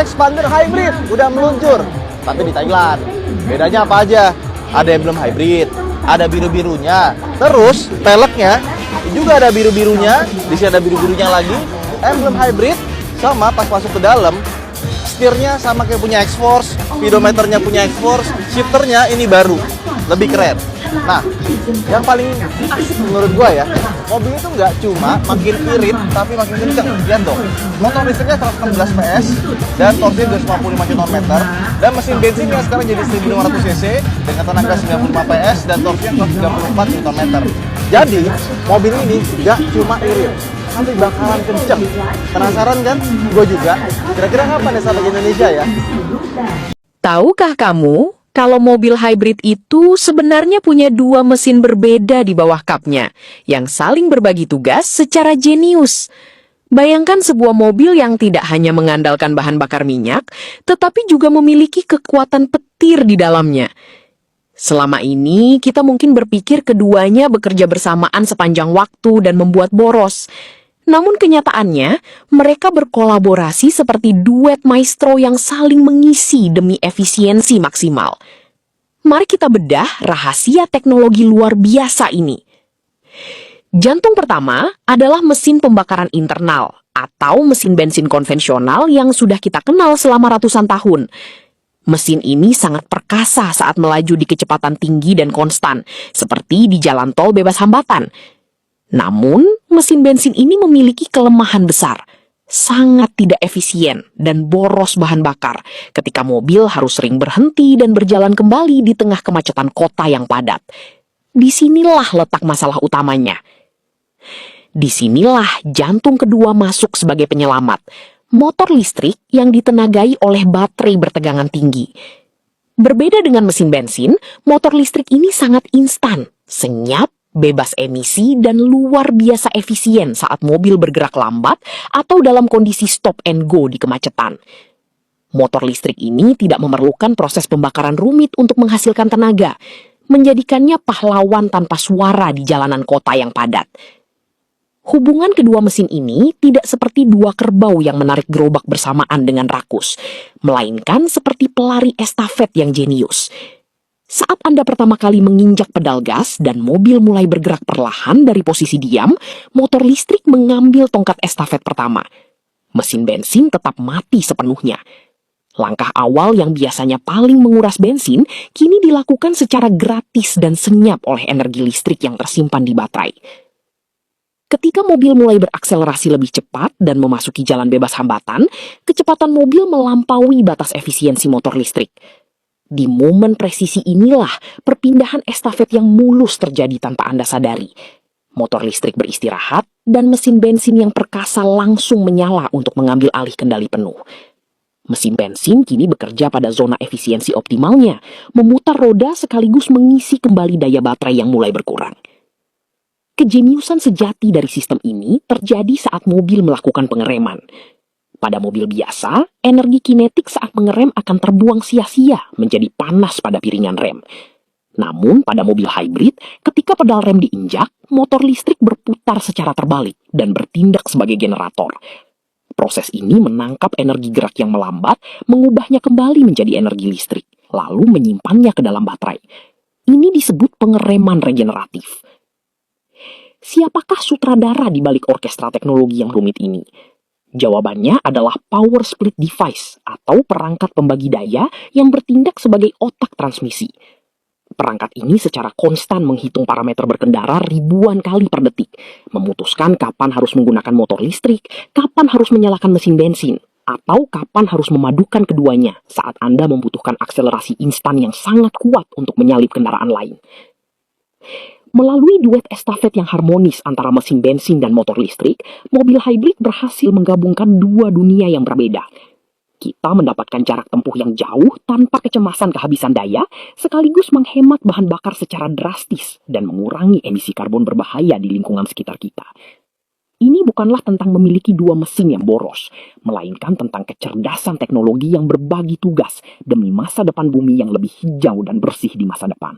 Xpander Hybrid udah meluncur, tapi di Thailand. Bedanya apa aja? Ada emblem hybrid, ada biru-birunya. Terus peleknya juga ada biru-birunya, di sini ada biru-birunya lagi. Emblem hybrid sama pas masuk ke dalam, setirnya sama kayak punya X-Force, speedometernya punya X-Force, shifternya ini baru, lebih keren. Nah, yang paling asik menurut gua ya, mobil itu nggak cuma makin irit, tapi makin kenceng. Lihat dong, motor listriknya 116 PS dan torsinya 255 Nm, dan mesin bensinnya sekarang jadi 1500 cc dengan tenaga 95 PS dan torsinya 134 Nm. Jadi, mobil ini nggak cuma irit, tapi bakalan kenceng. Penasaran kan? Gue juga. Kira-kira kapan ya sampai Indonesia ya? Tahukah kamu, kalau mobil hybrid itu sebenarnya punya dua mesin berbeda di bawah kapnya, yang saling berbagi tugas secara jenius. Bayangkan sebuah mobil yang tidak hanya mengandalkan bahan bakar minyak, tetapi juga memiliki kekuatan petir di dalamnya. Selama ini, kita mungkin berpikir keduanya bekerja bersamaan sepanjang waktu dan membuat boros. Namun kenyataannya, mereka berkolaborasi seperti duet maestro yang saling mengisi demi efisiensi maksimal. Mari kita bedah rahasia teknologi luar biasa ini. Jantung pertama adalah mesin pembakaran internal atau mesin bensin konvensional yang sudah kita kenal selama ratusan tahun. Mesin ini sangat perkasa saat melaju di kecepatan tinggi dan konstan, seperti di jalan tol bebas hambatan. Namun, mesin bensin ini memiliki kelemahan besar, sangat tidak efisien dan boros bahan bakar ketika mobil harus sering berhenti dan berjalan kembali di tengah kemacetan kota yang padat. Disinilah letak masalah utamanya. Disinilah jantung kedua masuk sebagai penyelamat, motor listrik yang ditenagai oleh baterai bertegangan tinggi. Berbeda dengan mesin bensin, motor listrik ini sangat instan, senyap, bebas emisi, dan luar biasa efisien saat mobil bergerak lambat atau dalam kondisi stop and go di kemacetan. Motor listrik ini tidak memerlukan proses pembakaran rumit untuk menghasilkan tenaga, menjadikannya pahlawan tanpa suara di jalanan kota yang padat. Hubungan kedua mesin ini tidak seperti dua kerbau yang menarik gerobak bersamaan dengan rakus, melainkan seperti pelari estafet yang jenius. Saat Anda pertama kali menginjak pedal gas dan mobil mulai bergerak perlahan dari posisi diam, motor listrik mengambil tongkat estafet pertama. Mesin bensin tetap mati sepenuhnya. Langkah awal yang biasanya paling menguras bensin, kini dilakukan secara gratis dan senyap oleh energi listrik yang tersimpan di baterai. Ketika mobil mulai berakselerasi lebih cepat dan memasuki jalan bebas hambatan, kecepatan mobil melampaui batas efisiensi motor listrik. Di momen presisi inilah perpindahan estafet yang mulus terjadi tanpa Anda sadari. Motor listrik beristirahat dan mesin bensin yang perkasa langsung menyala untuk mengambil alih kendali penuh. Mesin bensin kini bekerja pada zona efisiensi optimalnya, memutar roda sekaligus mengisi kembali daya baterai yang mulai berkurang. Kejeniusan sejati dari sistem ini terjadi saat mobil melakukan pengereman. Pada mobil biasa, energi kinetik saat mengerem akan terbuang sia-sia menjadi panas pada piringan rem. Namun pada mobil hybrid, ketika pedal rem diinjak, motor listrik berputar secara terbalik dan bertindak sebagai generator. Proses ini menangkap energi gerak yang melambat, mengubahnya kembali menjadi energi listrik, lalu menyimpannya ke dalam baterai. Ini disebut pengereman regeneratif. Siapakah sutradara di balik orkestra teknologi yang rumit ini? Jawabannya adalah power split device atau perangkat pembagi daya yang bertindak sebagai otak transmisi. Perangkat ini secara konstan menghitung parameter berkendara ribuan kali per detik, memutuskan kapan harus menggunakan motor listrik, kapan harus menyalakan mesin bensin, atau kapan harus memadukan keduanya saat Anda membutuhkan akselerasi instan yang sangat kuat untuk menyalip kendaraan lain. Melalui duet estafet yang harmonis antara mesin bensin dan motor listrik, mobil hybrid berhasil menggabungkan dua dunia yang berbeda. Kita mendapatkan jarak tempuh yang jauh tanpa kecemasan kehabisan daya, sekaligus menghemat bahan bakar secara drastis dan mengurangi emisi karbon berbahaya di lingkungan sekitar kita. Ini bukanlah tentang memiliki dua mesin yang boros, melainkan tentang kecerdasan teknologi yang berbagi tugas demi masa depan bumi yang lebih hijau dan bersih di masa depan.